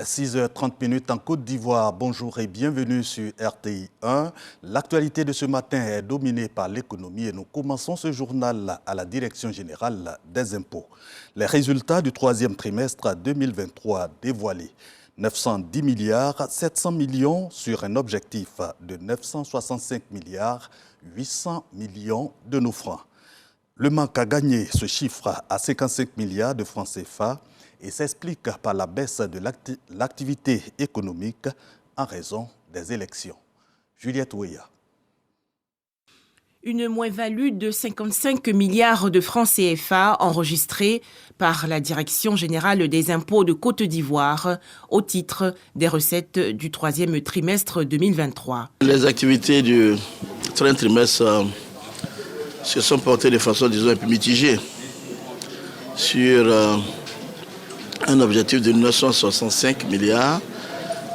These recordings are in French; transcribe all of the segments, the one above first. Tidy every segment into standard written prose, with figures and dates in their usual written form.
6h30 en Côte d'Ivoire. Bonjour et bienvenue sur RTI 1. L'actualité de ce matin est dominée par l'économie et nous commençons ce journal à la Direction générale des impôts. Les résultats du troisième trimestre 2023 dévoilés. 910 milliards 700 millions sur un objectif de 965 milliards 800 millions de nos francs. Le manque à gagner se chiffre à 55 milliards de francs CFA et s'explique par la baisse de l'activité économique en raison des élections. Juliette Ouéa. Une moins-value de 55 milliards de francs CFA enregistrée par la Direction générale des impôts de Côte d'Ivoire au titre des recettes du troisième trimestre 2023. Les activités du troisième trimestre se sont portées de façon, disons, un peu mitigée sur un objectif de 965 milliards.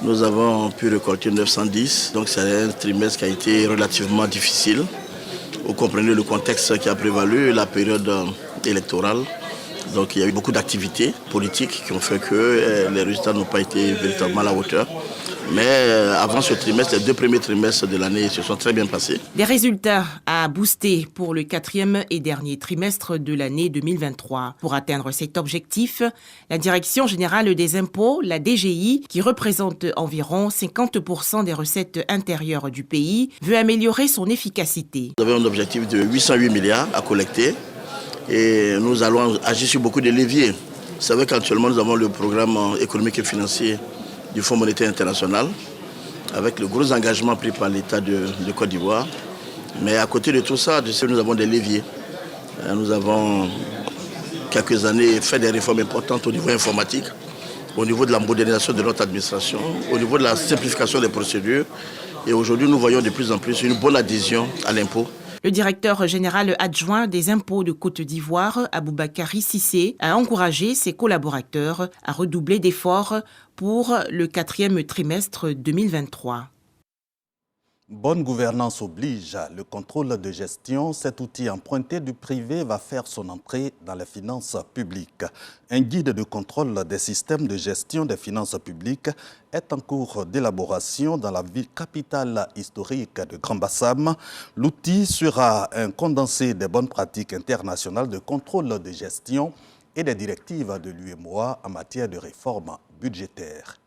Nous avons pu récolter 910, donc c'est un trimestre qui a été relativement difficile. Vous comprenez le contexte qui a prévalu, la période électorale. Donc il y a eu beaucoup d'activités politiques qui ont fait que les résultats n'ont pas été véritablement à la hauteur. Mais avant ce trimestre, les deux premiers trimestres de l'année se sont très bien passés. Des résultats à booster pour le quatrième et dernier trimestre de l'année 2023. Pour atteindre cet objectif, la Direction générale des impôts, la DGI, qui représente environ 50% des recettes intérieures du pays, veut améliorer son efficacité. Nous avons un objectif de 808 milliards à collecter et nous allons agir sur beaucoup de leviers. Vous savez qu'actuellement nous avons le programme économique et financier du Fonds monétaire international, avec le gros engagement pris par l'État de Côte d'Ivoire. Mais à côté de tout ça, nous avons des leviers. Nous avons, quelques années, fait des réformes importantes au niveau informatique, au niveau de la modernisation de notre administration, au niveau de la simplification des procédures. Et aujourd'hui, nous voyons de plus en plus une bonne adhésion à l'impôt. Le directeur général adjoint des impôts de Côte d'Ivoire, Aboubakari Cissé, a encouragé ses collaborateurs à redoubler d'efforts pour le quatrième trimestre 2023. Bonne gouvernance oblige. Le contrôle de gestion, cet outil emprunté du privé va faire son entrée dans les finances publiques. Un guide de contrôle des systèmes de gestion des finances publiques est en cours d'élaboration dans la ville capitale historique de Grand-Bassam. L'outil sera un condensé des bonnes pratiques internationales de contrôle de gestion et des directives de l'UEMOA en matière de réforme budgétaire.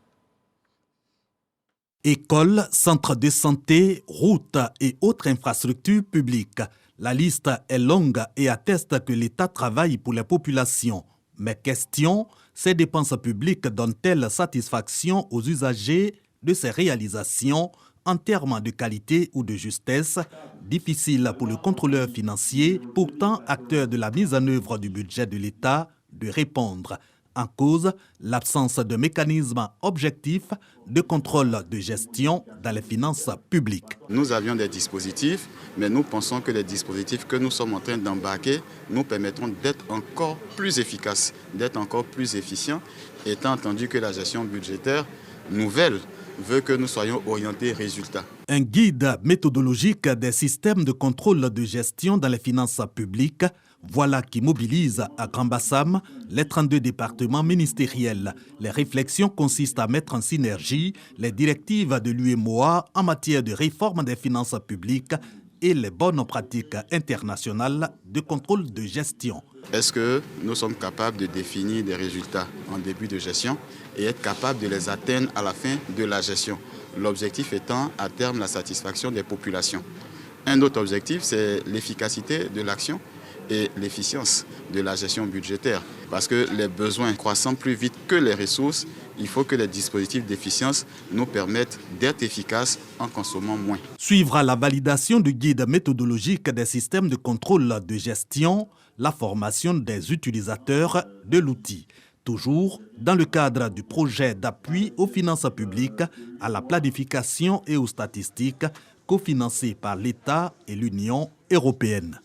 Écoles, centres de santé, routes et autres infrastructures publiques. La liste est longue et atteste que l'État travaille pour les populations. Mais question, ces dépenses publiques donnent-elles satisfaction aux usagers de ces réalisations en termes de qualité ou de justesse? Difficile pour le contrôleur financier, pourtant acteur de la mise en œuvre du budget de l'État, de répondre. En cause, l'absence de mécanismes objectifs de contrôle de gestion dans les finances publiques. Nous avions des dispositifs, mais nous pensons que les dispositifs que nous sommes en train d'embarquer nous permettront d'être encore plus efficaces, d'être encore plus efficients, étant entendu que la gestion budgétaire nouvelle veut que nous soyons orientés résultats. Un guide méthodologique des systèmes de contrôle de gestion dans les finances publiques, voilà qui mobilise à Grand-Bassam les 32 départements ministériels. Les réflexions consistent à mettre en synergie les directives de l'UEMOA en matière de réforme des finances publiques et les bonnes pratiques internationales de contrôle de gestion. Est-ce que nous sommes capables de définir des résultats en début de gestion et être capables de les atteindre à la fin de la gestion? L'objectif étant à terme la satisfaction des populations. Un autre objectif, c'est l'efficacité de l'action et l'efficience de la gestion budgétaire. Parce que les besoins croissant plus vite que les ressources, il faut que les dispositifs d'efficience nous permettent d'être efficaces en consommant moins. Suivra la validation du guide méthodologique des systèmes de contrôle de gestion, la formation des utilisateurs de l'outil. Toujours dans le cadre du projet d'appui aux finances publiques, à la planification et aux statistiques, cofinancé par l'État et l'Union européenne.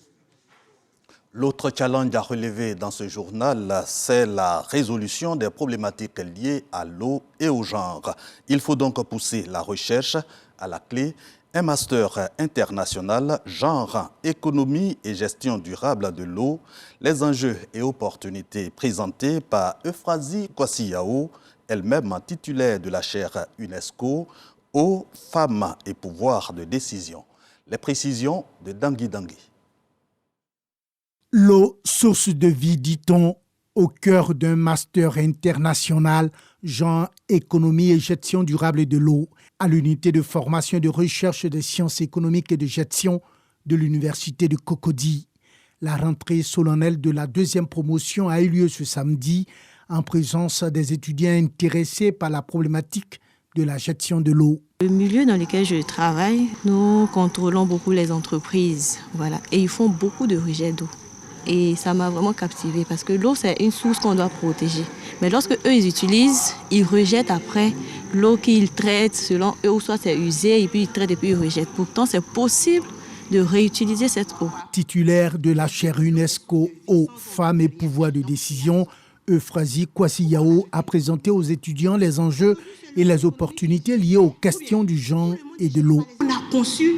L'autre challenge à relever dans ce journal, c'est la résolution des problématiques liées à l'eau et au genre. Il faut donc pousser la recherche à la clé. Un master international, genre, économie et gestion durable de l'eau, les enjeux et opportunités présentés par Euphrasie Kwasi Yao elle-même titulaire de la chaire UNESCO Eau, femmes et pouvoir de décision. Les précisions de Dangui Dangui. L'eau, source de vie, dit-on, au cœur d'un master international, genre économie et gestion durable de l'eau, à l'unité de formation et de recherche des sciences économiques et de gestion de l'université de Cocody. La rentrée solennelle de la deuxième promotion a eu lieu ce samedi en présence des étudiants intéressés par la problématique de la gestion de l'eau. Le milieu dans lequel je travaille, nous contrôlons beaucoup les entreprises, voilà, et ils font beaucoup de rejets d'eau. Et ça m'a vraiment captivée parce que l'eau, c'est une source qu'on doit protéger. Mais lorsque eux, ils utilisent, ils rejettent après l'eau qu'ils traitent selon eux, ou soit c'est usé, et puis ils traitent et puis ils rejettent. Pourtant, c'est possible de réutiliser cette eau. Titulaire de la chaire UNESCO Eau, femmes et pouvoir de décision, Euphrasie Kwasi-Yao a présenté aux étudiants les enjeux et les opportunités liées aux questions du genre et de l'eau. On a conçu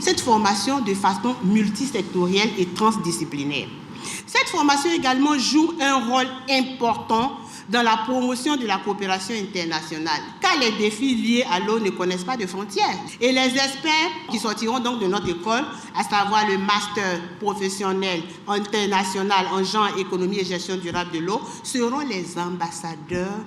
cette formation de façon multisectorielle et transdisciplinaire. Cette formation également joue un rôle important dans la promotion de la coopération internationale, car les défis liés à l'eau ne connaissent pas de frontières. Et les experts qui sortiront donc de notre école, à savoir le master professionnel international en genre, économie et gestion durable de l'eau, seront les ambassadeurs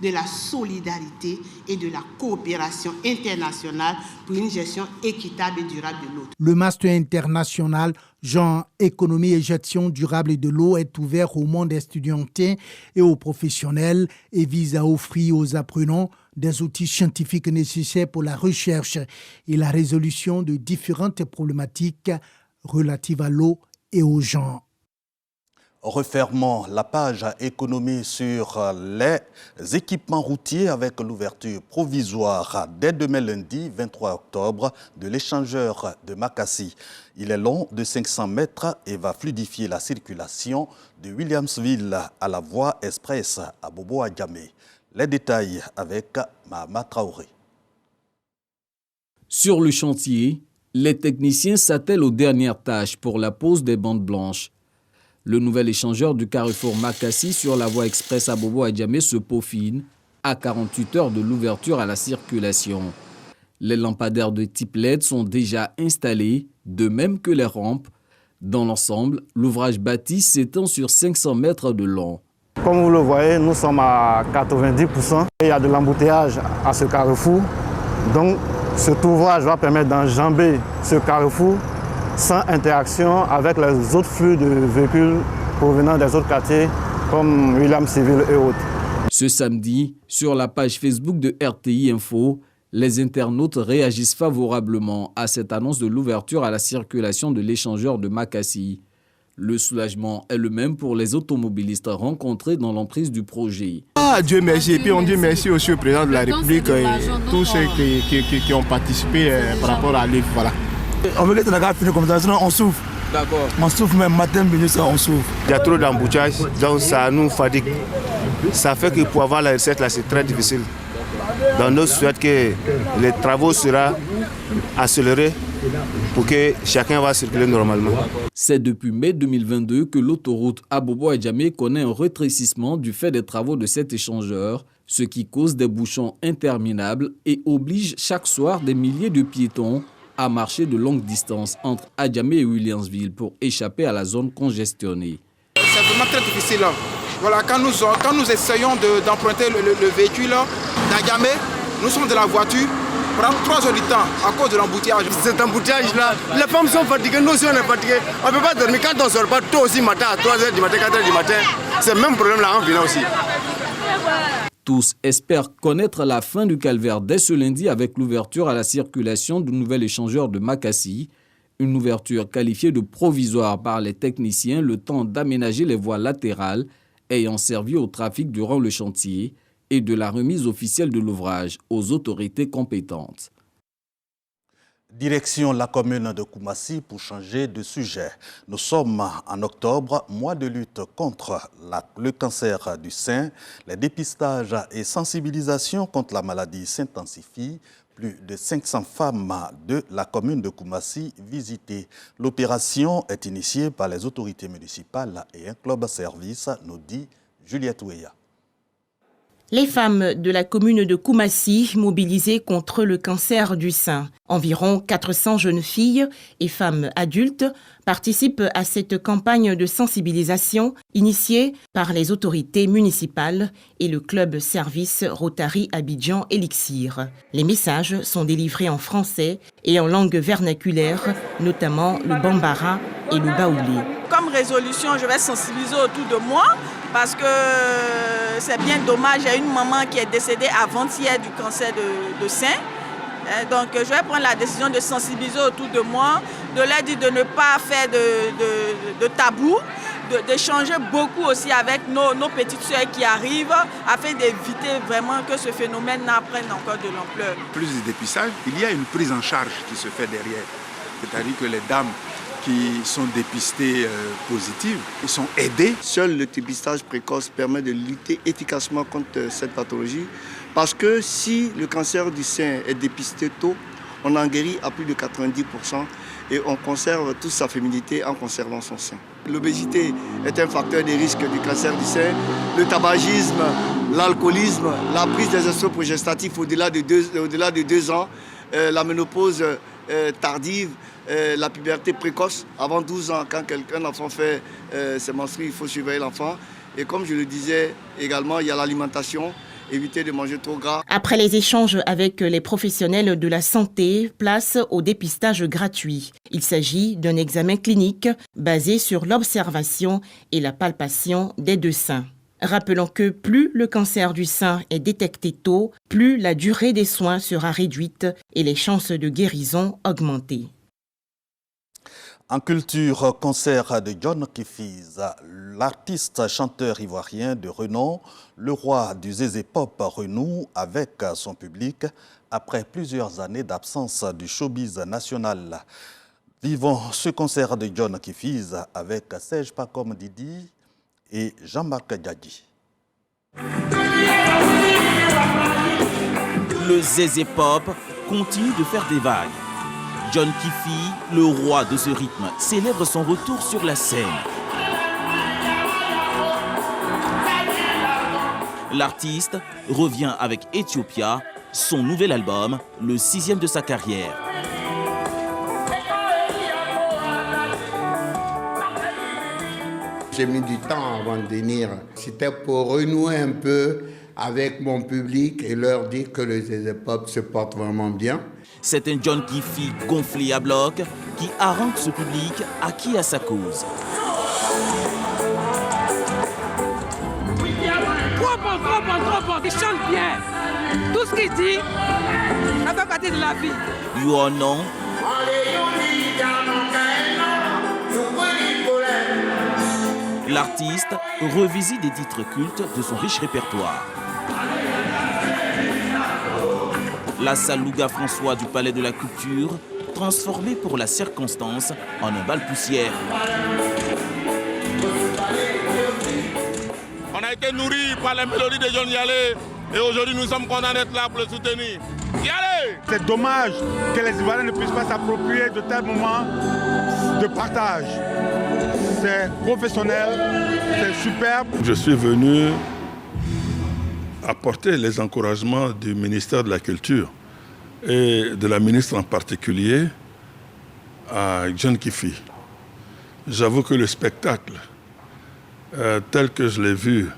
de la solidarité et de la coopération internationale pour une gestion équitable et durable de l'eau. Le master international genre économie et gestion durable de l'eau est ouvert au monde estudiantin et aux professionnels et vise à offrir aux apprenants des outils scientifiques nécessaires pour la recherche et la résolution de différentes problématiques relatives à l'eau et au genre. Refermons la page économie sur les équipements routiers avec l'ouverture provisoire dès demain lundi 23 octobre de l'échangeur de Makassi. Il est long de 500 mètres et va fluidifier la circulation de Williamsville à la voie express à Bobo-Adjamé. Les détails avec Mahama Traoré. Sur le chantier, les techniciens s'attellent aux dernières tâches pour la pose des bandes blanches. Le nouvel échangeur du carrefour Makassi sur la voie express à Bobo-Adjamé se peaufine à 48 heures de l'ouverture à la circulation. Les lampadaires de type LED sont déjà installés, de même que les rampes. Dans l'ensemble, l'ouvrage bâti s'étend sur 500 mètres de long. Comme vous le voyez, nous sommes à 90%. Il y a de l'embouteillage à ce carrefour. Donc, cet ouvrage va permettre d'enjamber ce carrefour sans interaction avec les autres flux de véhicules provenant des autres quartiers comme Williamsville et autres. Ce samedi, sur la page Facebook de RTI Info, les internautes réagissent favorablement à cette annonce de l'ouverture à la circulation de l'échangeur de Makassi. Le soulagement est le même pour les automobilistes rencontrés dans l'emprise du projet. Dieu merci, et puis on dit merci aussi au président de la République et tous ceux qui ont participé par rapport à l'IF. Voilà. On veut que la finisse comme ça, sinon on souffre. D'accord. On souffre même matin, midi, on souffre. Il y a trop d'embouteillage, donc ça nous fatigue. Ça fait que pour avoir la recette là, c'est très difficile. Donc nous souhaitons que les travaux seront accélérés pour que chacun va circuler normalement. C'est depuis mai 2022 que l'autoroute à Bobo-Adjamé connaît un rétrécissement du fait des travaux de cet échangeur, ce qui cause des bouchons interminables et oblige chaque soir des milliers de piétons à marcher de longues distances entre Adjamé et Williamsville pour échapper à la zone congestionnée. C'est vraiment très difficile. Voilà, quand nous essayons d'emprunter le véhicule d'Adjamé, nous sommes de la voiture, prendre 3 heures du temps à cause de l'embouteillage. Cet embouteillage-là, les femmes sont fatiguées, nous aussi on est fatigués. On ne peut pas dormir quand on ne sort pas tôt aussi matin, à 3 heures du matin, 4 heures du matin. C'est le même problème là en venant aussi. Tous espèrent connaître la fin du calvaire dès ce lundi avec l'ouverture à la circulation du nouvel échangeur de Makassi. Une ouverture qualifiée de provisoire par les techniciens, le temps d'aménager les voies latérales ayant servi au trafic durant le chantier et de la remise officielle de l'ouvrage aux autorités compétentes. Direction la commune de Koumassi pour changer de sujet. Nous sommes en octobre, mois de lutte contre le cancer du sein. Les dépistages et sensibilisations contre la maladie s'intensifient. Plus de 500 femmes de la commune de Koumassi visitées. L'opération est initiée par les autorités municipales et un club service, nous dit Juliette Ouéa. Les femmes de la commune de Koumassi mobilisées contre le cancer du sein. Environ 400 jeunes filles et femmes adultes participent à cette campagne de sensibilisation initiée par les autorités municipales et le club service Rotary Abidjan Elixir. Les messages sont délivrés en français et en langue vernaculaire, notamment le bambara et le baoulé. Comme résolution, je vais sensibiliser autour de moi parce que c'est bien dommage. Il y a une maman qui est décédée avant-hier du cancer de sein. Donc je vais prendre la décision de sensibiliser autour de moi, de leur dire de ne pas faire de tabou, d'échanger beaucoup aussi avec nos petites sœurs qui arrivent afin d'éviter vraiment que ce phénomène prenne encore de l'ampleur. Plus de dépistage, il y a une prise en charge qui se fait derrière. C'est-à-dire que les dames qui sont dépistées positives, ils sont aidées. Seul le dépistage précoce permet de lutter efficacement contre cette pathologie. Parce que si le cancer du sein est dépisté tôt, on en guérit à plus de 90% et on conserve toute sa féminité en conservant son sein. L'obésité est un facteur de risque du cancer du sein. Le tabagisme, l'alcoolisme, la prise des oestrogènes progestatifs au-delà de 2 ans, la ménopause tardive, la puberté précoce, avant 12 ans, quand un enfant fait ses menstrues, il faut surveiller l'enfant. Et comme je le disais également, il y a l'alimentation. Éviter de manger trop gras. Après les échanges avec les professionnels de la santé, place au dépistage gratuit. Il s'agit d'un examen clinique basé sur l'observation et la palpation des 2 seins. Rappelons que plus le cancer du sein est détecté tôt, plus la durée des soins sera réduite et les chances de guérison augmentées. En culture, concert de John Kifis, l'artiste chanteur ivoirien de renom, le roi du zézé pop renoue avec son public après plusieurs années d'absence du showbiz national. Vivons ce concert de John Kifis avec Serge Pacom Didi et Jean-Marc Diadi. Le zézé pop continue de faire des vagues. John Kifi, le roi de ce rythme, célèbre son retour sur la scène. L'artiste revient avec Ethiopia, son nouvel album, le 6e de sa carrière. J'ai mis du temps avant de venir. C'était pour renouer un peu avec mon public et leur dire que le zézé pop se porte vraiment bien. C'est un John Kifi gonflé à bloc qui harangue ce public acquis à sa cause. Trop bon, il chante bien. Tout ce qu'il dit, ça fait partie de la vie. You or non? L'artiste revisite des titres cultes de son riche répertoire. La salle Louga François du Palais de la Culture, transformée pour la circonstance en un bal poussière. On a été nourris par la mélodie de John Yalé et aujourd'hui nous sommes contents d'être là pour le soutenir. Yalé! C'est dommage que les Ivoiriens ne puissent pas s'approprier de tels moments de partage. C'est professionnel, c'est superbe. Je suis venu apporter les encouragements du ministère de la Culture et de la ministre en particulier à John Kifi. J'avoue que le spectacle, tel que je l'ai vu,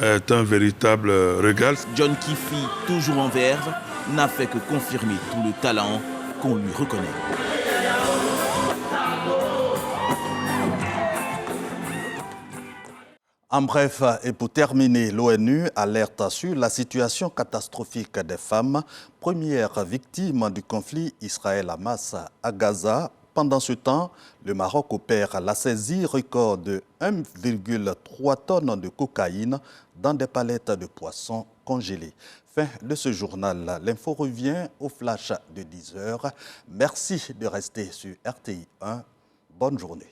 est un véritable régal. John Kifi, toujours en verve, n'a fait que confirmer tout le talent qu'on lui reconnaît. En bref, et pour terminer, l'ONU alerte sur la situation catastrophique des femmes, premières victimes du conflit Israël-Hamas à Gaza. Pendant ce temps, le Maroc opère la saisie record de 1,3 tonnes de cocaïne dans des palettes de poissons congelés. Fin de ce journal. L'info revient au flash de 10h. Merci de rester sur RTI 1. Bonne journée.